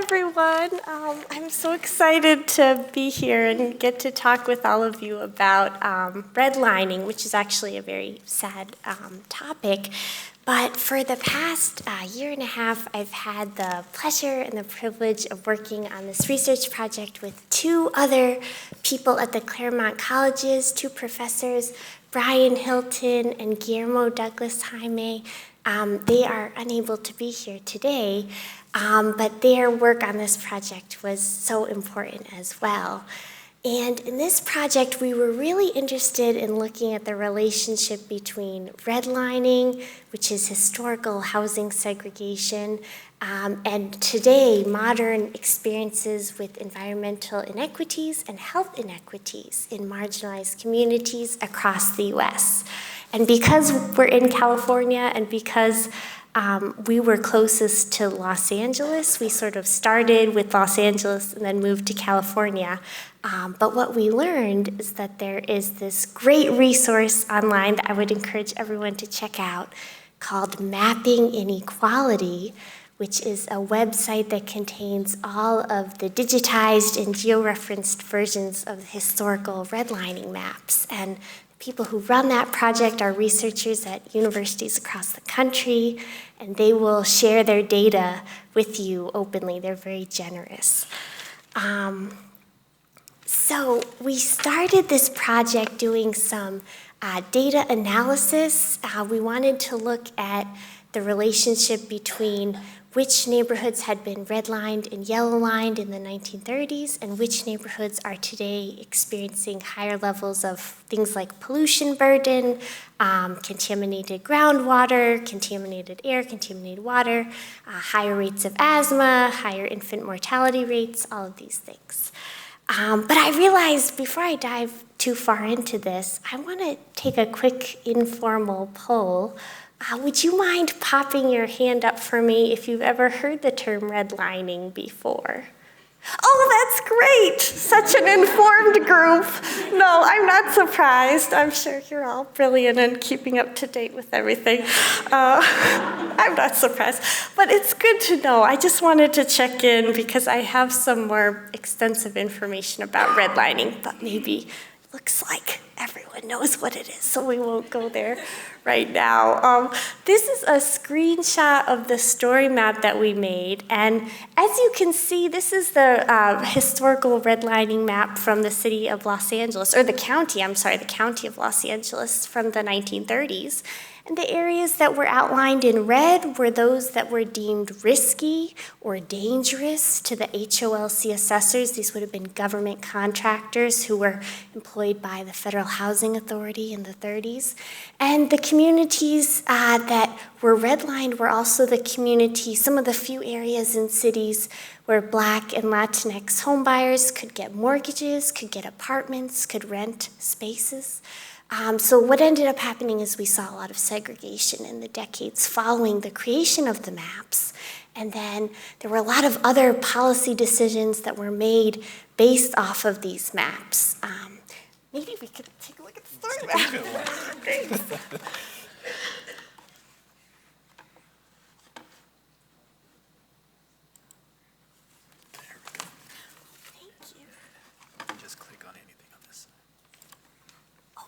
everyone. I'm so excited to be here and get to talk with all of you about redlining, which is actually a very sad topic. But for the past year and a half, I've had the pleasure and the privilege of working on this research project with two other people at the Claremont colleges, two professors, Brian Hilton and Guillermo Douglas Jaime. They are unable to be here today, but their work on this project was so important as well. And in this project, we were really interested in looking at the relationship between redlining, which is historical housing segregation, and today, modern experiences with environmental inequities and health inequities in marginalized communities across the US. And because we're in California and because we were closest to Los Angeles, we sort of started with Los Angeles and then moved to California. But what we learned is that there is this great resource online that I would encourage everyone to check out called Mapping Inequality, which is a website that contains all of the digitized and georeferenced versions of the historical redlining maps. And people who run that project are researchers at universities across the country, and they will share their data with you openly. They're very generous. So we started this project doing some data analysis. We wanted to look at the relationship between which neighborhoods had been redlined and yellow-lined in the 1930s and which neighborhoods are today experiencing higher levels of things like pollution burden, contaminated groundwater, contaminated air, contaminated water, higher rates of asthma, higher infant mortality rates, all of these things. But I realized before I dive too far into this, I want to take a quick informal poll. Would you mind popping your hand up for me if you've ever heard the term redlining before? Oh, that's great! Such an informed group. No, I'm not surprised. I'm sure you're all brilliant and keeping up to date with everything. I'm not surprised, but it's good to know. I just wanted to check in because I have some more extensive information about redlining, but maybe looks like everyone knows what it is, so we won't go there right now. This is a screenshot of the story map that we made, and as you can see, this is the historical redlining map from the city of Los Angeles, or the county of Los Angeles from the 1930s. And the areas that were outlined in red were those that were deemed risky or dangerous to the HOLC assessors. These would have been government contractors who were employed by the Federal Housing Authority in the 30s. And the communities that were redlined were also the communities, some of the few areas in cities where Black and Latinx homebuyers could get mortgages, could get apartments, could rent spaces. So what ended up happening is we saw a lot of segregation in the decades following the creation of the maps. And then there were a lot of other policy decisions that were made based off of these maps. Maybe we could take a look at the story map. Great.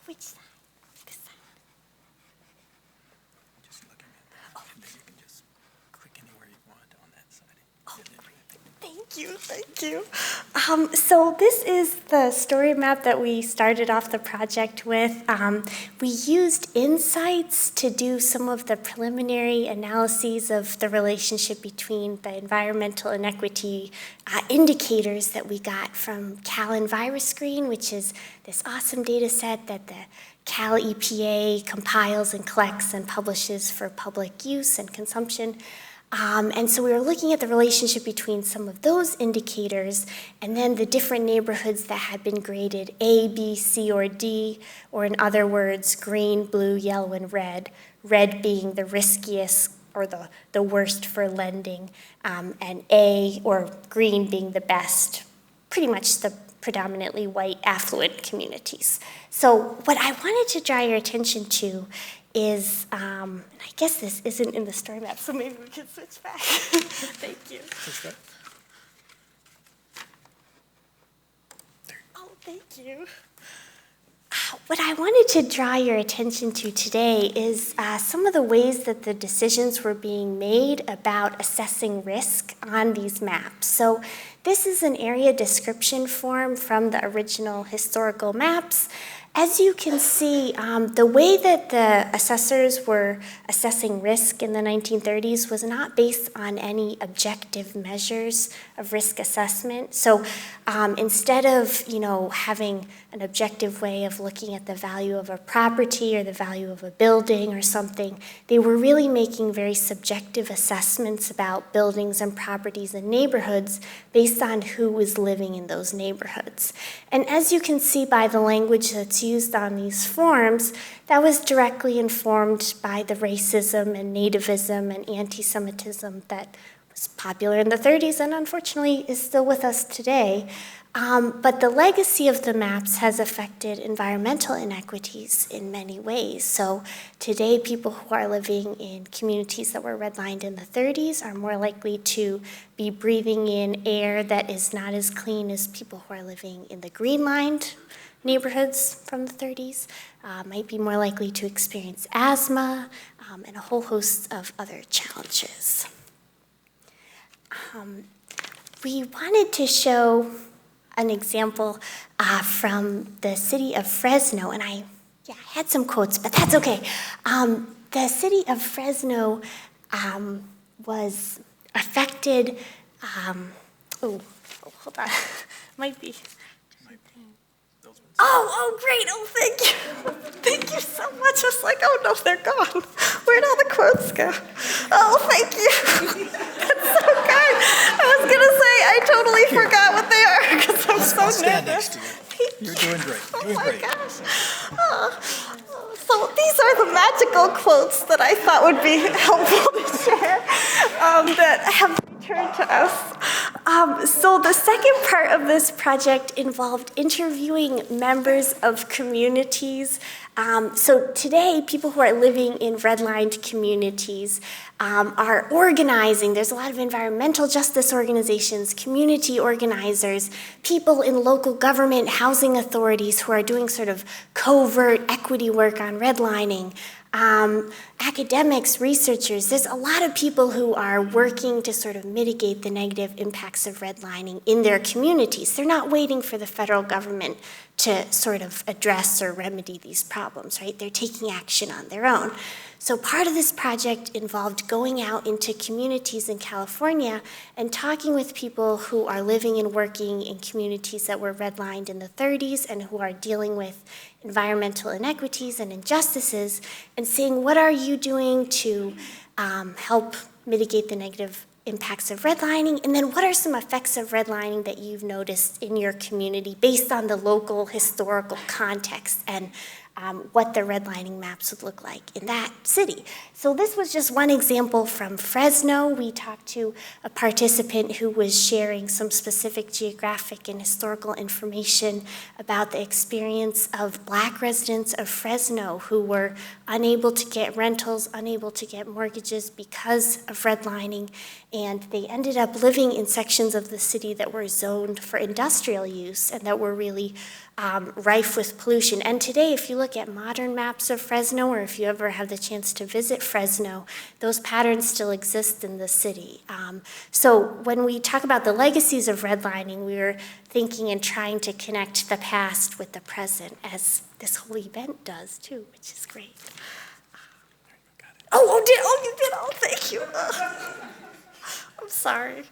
Which side? This side. Just looking at that, and then you can just click anywhere you want on that side. Oh, thank you. So this is the story map that we started off the project with. We used insights to do some of the preliminary analyses of the relationship between the environmental inequity indicators that we got from Cal EnviroScreen, which is this awesome data set that the Cal EPA compiles and collects and publishes for public use and consumption. And so we were looking at the relationship between some of those indicators and then the different neighborhoods that had been graded A, B, C, or D, or in other words, green, blue, yellow, and red, red being the riskiest or the worst for lending, and A, or green being the best, pretty much the predominantly white affluent communities. So what I wanted to draw your attention to is, and I guess this isn't in the story map, so maybe we can switch back. Thank you. Thank you. What I wanted to draw your attention to today is some of the ways that the decisions were being made about assessing risk on these maps. So this is an area description form from the original historical maps. As you can see, the way that the assessors were assessing risk in the 1930s was not based on any objective measures of risk assessment. So instead of, having an objective way of looking at the value of a property or the value of a building or something, they were really making very subjective assessments about buildings and properties and neighborhoods based on who was living in those neighborhoods. And as you can see by the language that's used on these forms, that was directly informed by the racism and nativism and anti-Semitism that was popular in the 30s and unfortunately is still with us today. But the legacy of the maps has affected environmental inequities in many ways. So today, people who are living in communities that were redlined in the 30s are more likely to be breathing in air that is not as clean as people who are living in the green-lined neighborhoods from the 30s, might be more likely to experience asthma, and a whole host of other challenges. We wanted to show an example from the city of Fresno, and I had some quotes, but that's okay. The city of Fresno was affected, hold on, might be. Oh, great, thank you. Thank you so much. I was like, oh no, they're gone. Where'd all the quotes go? Oh, thank you. That's so kind. I was gonna say, I totally forgot what they are because I'm so I'll stand nervous. next to you. You're doing great. Oh my gosh. So these are the magical quotes that I thought would be helpful to share that have returned to us. So the second part of this project involved interviewing members of communities. So today, people who are living in redlined communities are organizing. There's a lot of environmental justice organizations, community organizers, people in local government, housing authorities who are doing sort of covert equity work on redlining. Academics, researchers, there's a lot of people who are working to sort of mitigate the negative impacts of redlining in their communities. They're not waiting for the federal government to sort of address or remedy these problems, right? They're taking action on their own. So part of this project involved going out into communities in California and talking with people who are living and working in communities that were redlined in the 30s and who are dealing with environmental inequities and injustices, and saying, what are you doing to help mitigate the negative impacts of redlining, and then what are some effects of redlining that you've noticed in your community based on the local historical context and what the redlining maps would look like in that city. So this was just one example from Fresno. We talked to a participant who was sharing some specific geographic and historical information about the experience of Black residents of Fresno who were unable to get rentals, unable to get mortgages because of redlining, and they ended up living in sections of the city that were zoned for industrial use and that were really rife with pollution. And today, if you look at modern maps of Fresno, or if you ever have the chance to visit Fresno, those patterns still exist in the city. So when we talk about the legacies of redlining, we were thinking and trying to connect the past with the present, as this whole event does too, which is great. You did, thank you. I'm sorry.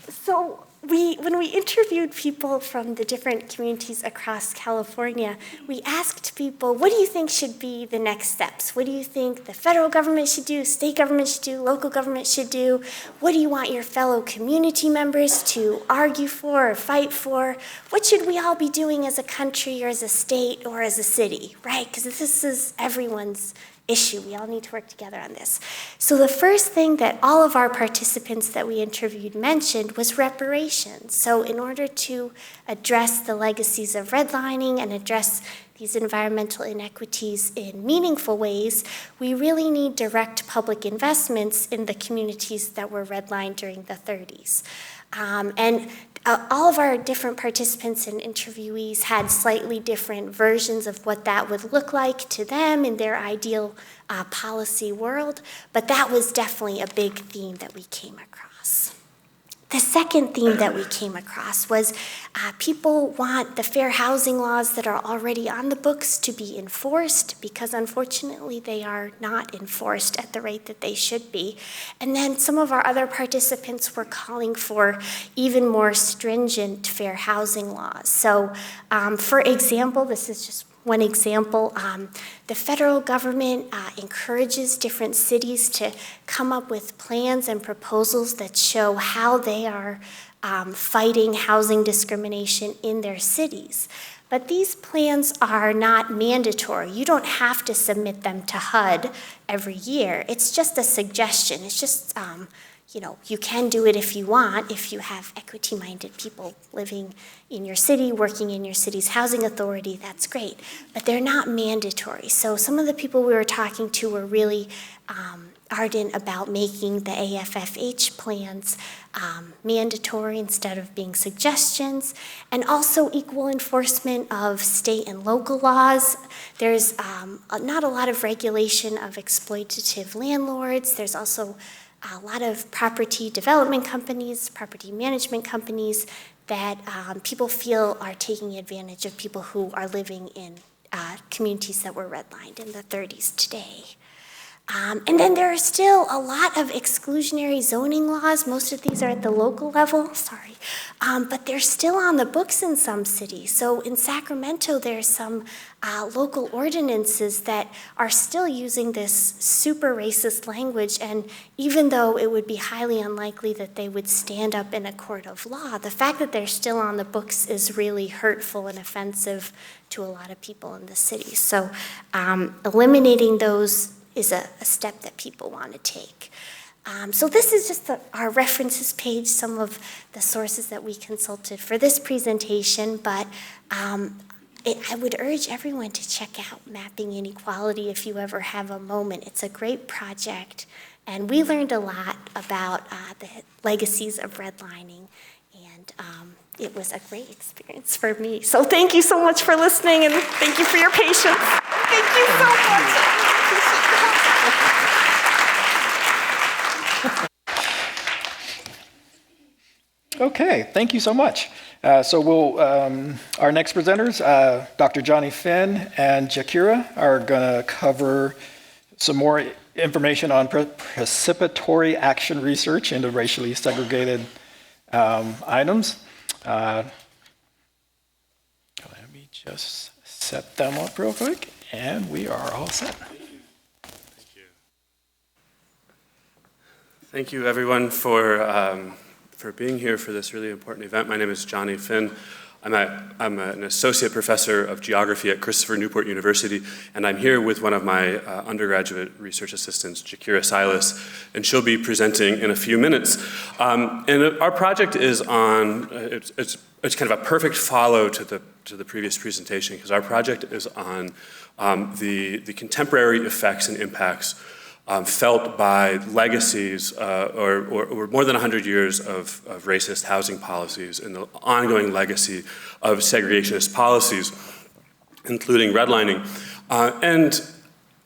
So when we interviewed people from the different communities across California, we asked people, what do you think should be the next steps? What do you think the federal government should do, state government should do, local government should do? What do you want your fellow community members to argue for or fight for? What should we all be doing as a country or as a state or as a city, right? Because this is everyone's issue. We all need to work together on this. So the first thing that all of our participants that we interviewed mentioned was reparations. legislation. So in order to address the legacies of redlining and address these environmental inequities in meaningful ways, we really need direct public investments in the communities that were redlined during the 30s. All of our different participants and interviewees had slightly different versions of what that would look like to them in their ideal policy world, but that was definitely a big theme that we came across. The second theme that we came across was people want the fair housing laws that are already on the books to be enforced, because unfortunately they are not enforced at the rate that they should be. And then some of our other participants were calling for even more stringent fair housing laws. So for example, this is just one example, the federal government encourages different cities to come up with plans and proposals that show how they are fighting housing discrimination in their cities. But these plans are not mandatory. You don't have to submit them to HUD every year. It's just a suggestion. It's just, you can do it if you want, if you have equity-minded people living in your city, working in your city's housing authority, that's great. But they're not mandatory. So some of the people we were talking to were really ardent about making the AFFH plans mandatory instead of being suggestions, and also equal enforcement of state and local laws. There's not a lot of regulation of exploitative landlords. There's also a lot of property development companies, property management companies that people feel are taking advantage of people who are living in communities that were redlined in the 30s today. And then there are still a lot of exclusionary zoning laws. Most of these are at the local level, but they're still on the books in some cities. So in Sacramento, there's some local ordinances that are still using this super racist language, and even though it would be highly unlikely that they would stand up in a court of law, the fact that they're still on the books is really hurtful and offensive to a lot of people in the city. So eliminating those is a step that people want to take. So this is just our references page, some of the sources that we consulted for this presentation, but I would urge everyone to check out Mapping Inequality if you ever have a moment. It's a great project, and we learned a lot about the legacies of redlining, and it was a great experience for me. So thank you so much for listening, and thank you for your patience. Thank you so much. Okay, thank you so much. Our next presenters, Dr. Johnny Finn and Jakira, are going to cover some more information on participatory action research into racially segregated items. Let me just set them up real quick, and we are all set. Thank you, everyone, for being here for this really important event. My name is Johnny Finn. I'm an associate professor of geography at Christopher Newport University, and I'm here with one of my undergraduate research assistants, Jakira Silas, and she'll be presenting in a few minutes. And our project is on, it's kind of a perfect follow to the previous presentation, because our project is on the contemporary effects and impacts felt by legacies or more than 100 years of racist housing policies and the ongoing legacy of segregationist policies, including redlining. And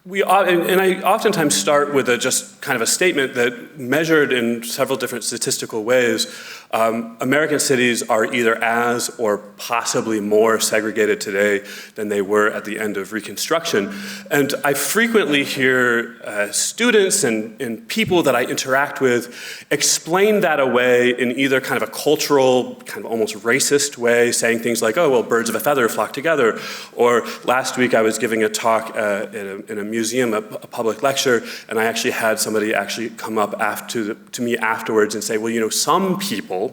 I oftentimes start with just kind of a statement that, measured in several different statistical ways, American cities are either as or possibly more segregated today than they were at the end of Reconstruction. And I frequently hear students and people that I interact with explain that away in either kind of a cultural, kind of almost racist way, saying things like, oh, well, birds of a feather flock together. Or last week I was giving a talk in a museum, a public lecture, and I actually had somebody actually come up to me afterwards and say, well, some people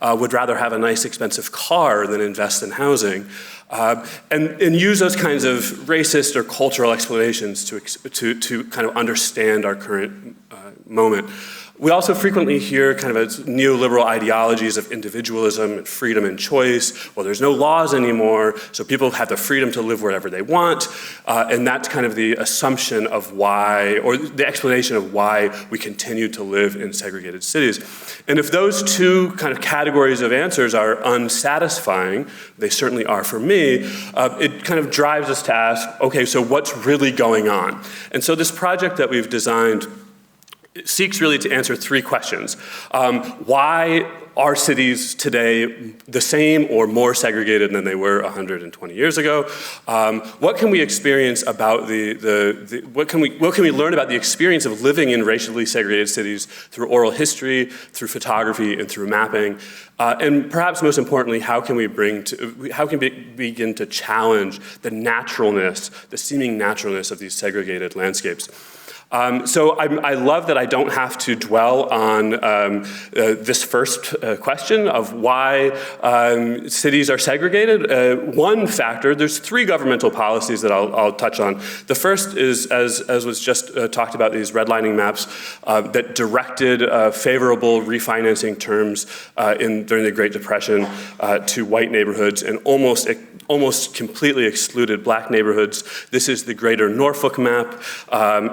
would rather have a nice expensive car than invest in housing, and use those kinds of racist or cultural explanations to kind of understand our current moment. We also frequently hear kind of neoliberal ideologies of individualism and freedom and choice. Well, there's no laws anymore, so people have the freedom to live wherever they want. And that's kind of the assumption of why, or the explanation of why we continue to live in segregated cities. And if those two kind of categories of answers are unsatisfying, they certainly are for me, it kind of drives us to ask, okay, so what's really going on? And so this project that we've designed seeks really to answer three questions. Why are cities today the same or more segregated than they were 120 years ago? What can we experience about what can we learn about the experience of living in racially segregated cities through oral history, through photography, and through mapping? And perhaps most importantly, how can we begin to challenge the naturalness, the seeming naturalness of these segregated landscapes? So I love that I don't have to dwell on this first question of why cities are segregated. One factor, there's three governmental policies that I'll touch on. The first is, as was just talked about, these redlining maps that directed favorable refinancing terms during the Great Depression to white neighborhoods and almost completely excluded black neighborhoods. This is the Greater Norfolk map.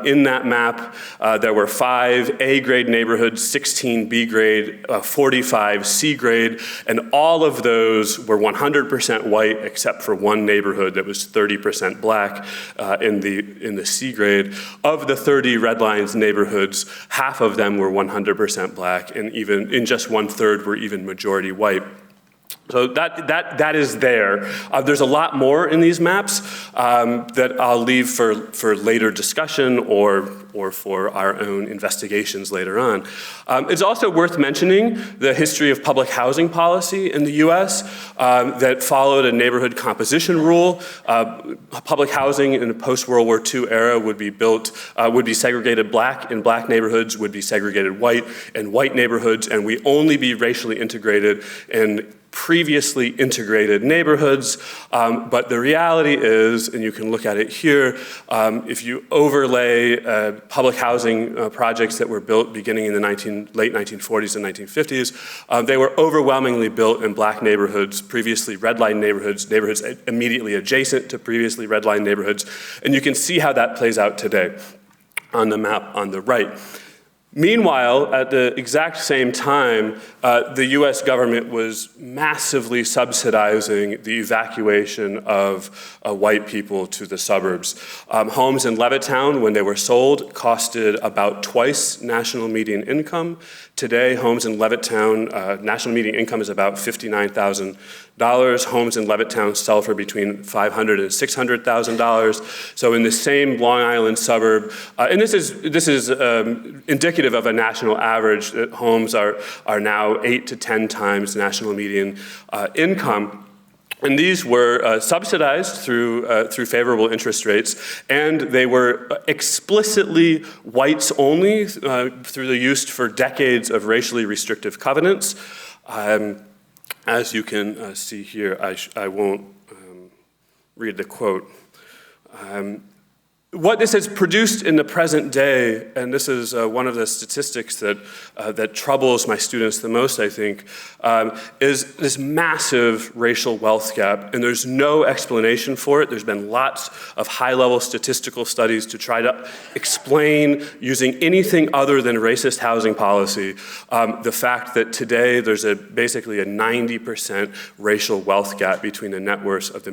In that map, there were 5 A-grade neighborhoods, 16 B-grade, 45 C-grade, and all of those were 100% white except for one neighborhood that was 30% black in the C-grade. Of the 30 red lines neighborhoods, half of them were 100% black, and even in just 1/3 were even majority white. So that is there. There's a lot more in these maps that I'll leave for later discussion or for our own investigations later on. It's also worth mentioning the history of public housing policy in the US that followed a neighborhood composition rule. Public housing in the post-World War II era would be segregated black in black neighborhoods, would be segregated white in white neighborhoods, and we only be racially integrated in previously integrated neighborhoods, but the reality is, and you can look at it here, if you overlay public housing projects that were built beginning in the late 1940s and 1950s, they were overwhelmingly built in black neighborhoods, previously redlined neighborhoods immediately adjacent to previously redlined neighborhoods, and you can see how that plays out today on the map on the right. Meanwhile, at the exact same time, the US government was massively subsidizing the evacuation of white people to the suburbs. Homes in Levittown, when they were sold, costed about twice national median income. Today, homes in Levittown, national median income is about $59,000. Homes in Levittown sell for between $500,000 and $600,000. So in the same Long Island suburb, and this is indicative of a national average, that homes are now 8 to 10 times national median income. And these were subsidized through favorable interest rates, and they were explicitly whites only through the use for decades of racially restrictive covenants. As you can see here, I won't read the quote. What this has produced in the present day, and this is one of the statistics that troubles my students the most, I think, is this massive racial wealth gap, and there's no explanation for it. There's been lots of high-level statistical studies to try to explain, using anything other than racist housing policy, the fact that today there's basically a 90% racial wealth gap between the net worths of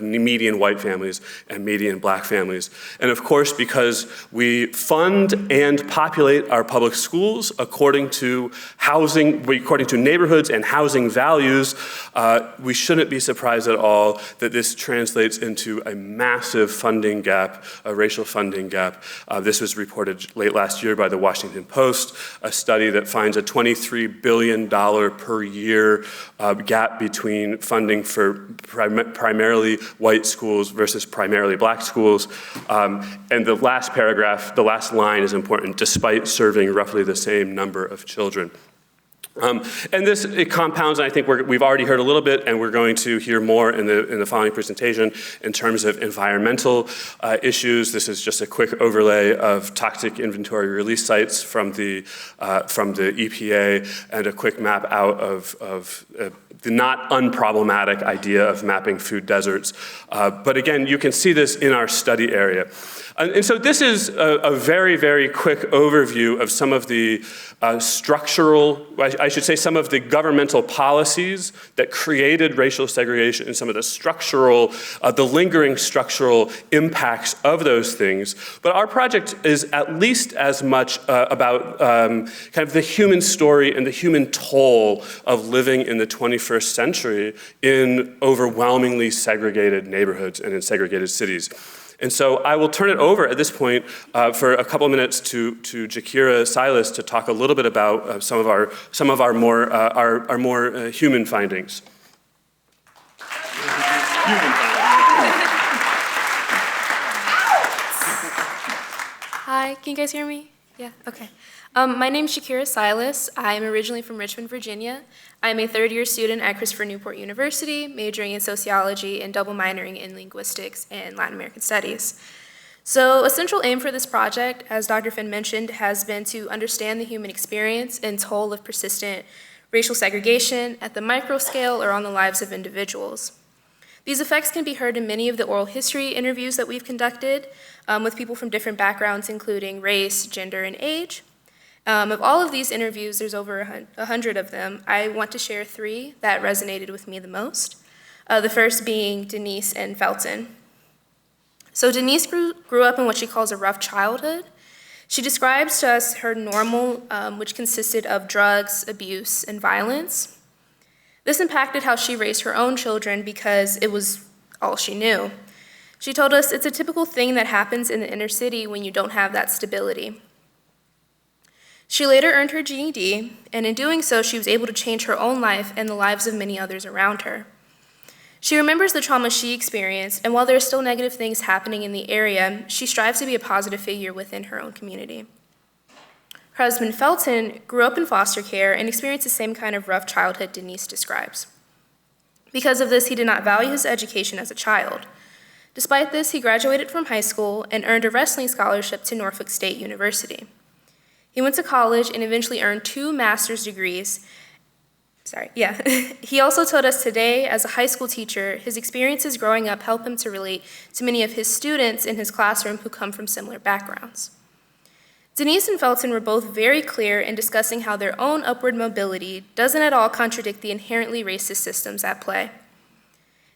median white families and median black families. And of course, because we fund and populate our public schools according to neighborhoods and housing values, we shouldn't be surprised at all that this translates into a massive funding gap, a racial funding gap. This was reported late last year by the Washington Post, a study that finds a $23 billion per year gap between funding for primarily white schools versus primarily black schools. And the last paragraph, the last line is important, despite serving roughly the same number of children. And this, it compounds, and I think we've already heard a little bit, and we're going to hear more in the following presentation in terms of environmental issues. This is just a quick overlay of toxic inventory release sites from the EPA, and a quick map out of the not unproblematic idea of mapping food deserts. But again, you can see this in our study area. And so this is a very, very quick overview of some of the structural, I should say some of the governmental policies that created racial segregation, and some of the structural, the lingering structural impacts of those things. But our project is at least as much about kind of the human story and the human toll of living in the 21st century in overwhelmingly segregated neighborhoods and in segregated cities. And so I will turn it over at this point for a couple minutes to Jakira, Silas, to talk a little bit about some of our more human findings. Hi, can you guys hear me? Yeah, okay. My name is Jakira Silas. I'm originally from Richmond, Virginia. I'm a third-year student at Christopher Newport University, majoring in sociology and double minoring in linguistics and Latin American studies. So a central aim for this project, as Dr. Finn mentioned, has been to understand the human experience and toll of persistent racial segregation at the micro scale or on the lives of individuals. These effects can be heard in many of the oral history interviews that we've conducted with people from different backgrounds, including race, gender, and age. Of all of these interviews, there's over 100 of them. I want to share 3 that resonated with me the most. The first being Denise and Felton. So Denise grew up in what she calls a rough childhood. She describes to us her normal, which consisted of drugs, abuse, and violence. This impacted how she raised her own children because it was all she knew. She told us it's a typical thing that happens in the inner city when you don't have that stability. She later earned her GED, and in doing so, she was able to change her own life and the lives of many others around her. She remembers the trauma she experienced, and while there are still negative things happening in the area, she strives to be a positive figure within her own community. Her husband, Felton, grew up in foster care and experienced the same kind of rough childhood Denise describes. Because of this, he did not value his education as a child. Despite this, he graduated from high school and earned a wrestling scholarship to Norfolk State University. He went to college and eventually earned 2 master's degrees. He also told us today, as a high school teacher, his experiences growing up help him to relate to many of his students in his classroom who come from similar backgrounds. Denise and Felton were both very clear in discussing how their own upward mobility doesn't at all contradict the inherently racist systems at play.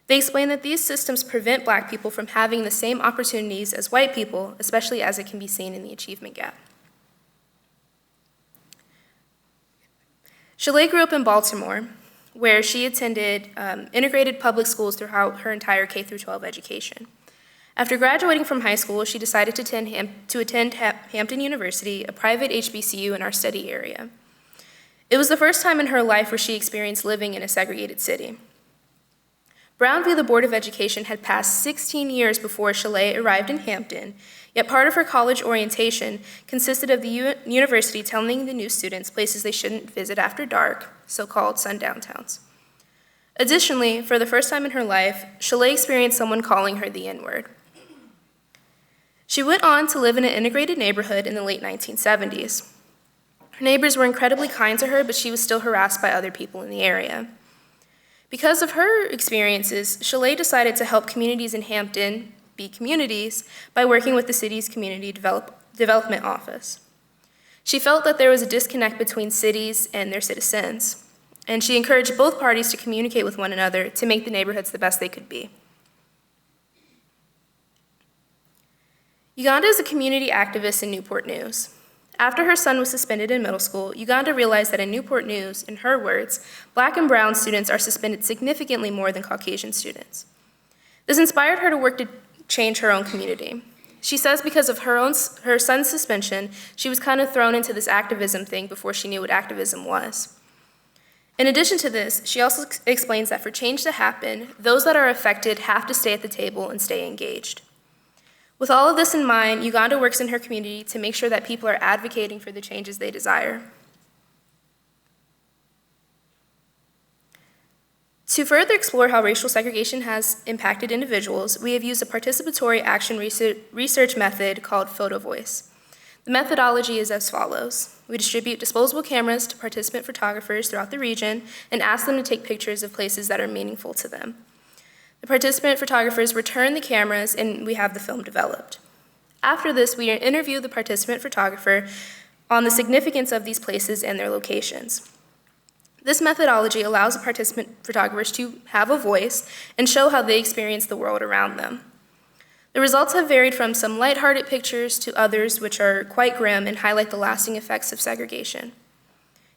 They explain that these systems prevent Black people from having the same opportunities as white people, especially as it can be seen in the achievement gap. Shalay grew up in Baltimore, where she attended integrated public schools throughout her entire K-12 education. After graduating from high school, she decided to attend Hampton University, a private HBCU in our study area. It was the first time in her life where she experienced living in a segregated city. Brown v. the Board of Education had passed 16 years before Shalay arrived in Hampton, yet part of her college orientation consisted of the university telling the new students places they shouldn't visit after dark, so-called sundown towns. Additionally, for the first time in her life, Shalay experienced someone calling her the N-word. She went on to live in an integrated neighborhood in the late 1970s. Her neighbors were incredibly kind to her, but she was still harassed by other people in the area. Because of her experiences, Shalay decided to help communities in Hampton be communities by working with the city's community development office. She felt that there was a disconnect between cities and their citizens, and she encouraged both parties to communicate with one another to make the neighborhoods the best they could be. Uganda is a community activist in Newport News. After her son was suspended in middle school, Uganda realized that in Newport News, in her words, Black and brown students are suspended significantly more than Caucasian students. This inspired her to work to change her own community. She says because of her son's suspension, she was kind of thrown into this activism thing before she knew what activism was. In addition to this, she also explains that for change to happen, those that are affected have to stay at the table and stay engaged. With all of this in mind, Uganda works in her community to make sure that people are advocating for the changes they desire. To further explore how racial segregation has impacted individuals, we have used a participatory action research method called Photovoice. The methodology is as follows. We distribute disposable cameras to participant photographers throughout the region and ask them to take pictures of places that are meaningful to them. The participant photographers return the cameras and we have the film developed. After this, we interview the participant photographer on the significance of these places and their locations. This methodology allows the participant photographers to have a voice and show how they experience the world around them. The results have varied from some lighthearted pictures to others which are quite grim and highlight the lasting effects of segregation.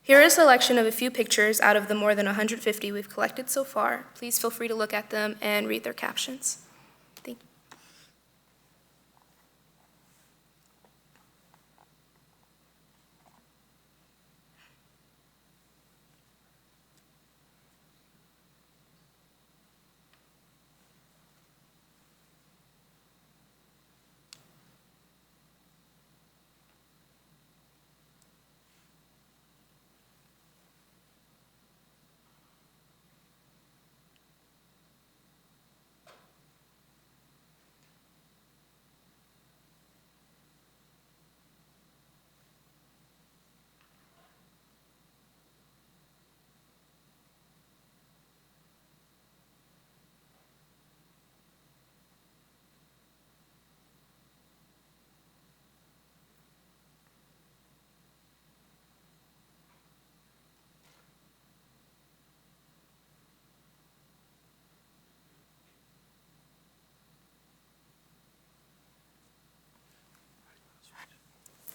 Here is a selection of a few pictures out of the more than 150 we've collected so far. Please feel free to look at them and read their captions. Thank you.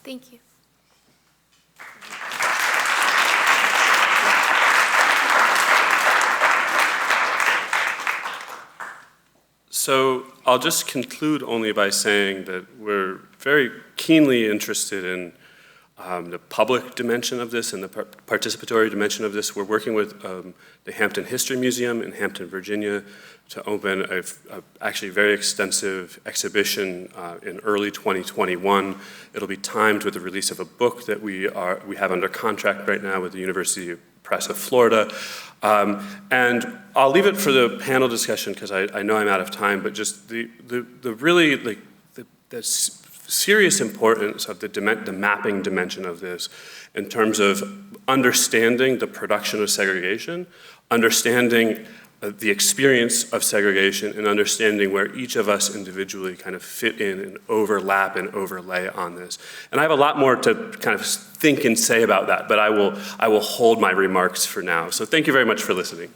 Thank you. So I'll just conclude only by saying that we're very keenly interested in the public dimension of this and the participatory dimension of this. We're working with the Hampton History Museum in Hampton, Virginia, to open a actually very extensive exhibition in early 2021. It'll be timed with the release of a book that we have under contract right now with the University Press of Florida. And I'll leave it for the panel discussion because I know I'm out of time, but just the really like the serious importance of the mapping dimension of this in terms of understanding the production of segregation, understanding the experience of segregation, and understanding where each of us individually kind of fit in and overlap and overlay on this. And I have a lot more to kind of think and say about that, but I will hold my remarks for now. So thank you very much for listening.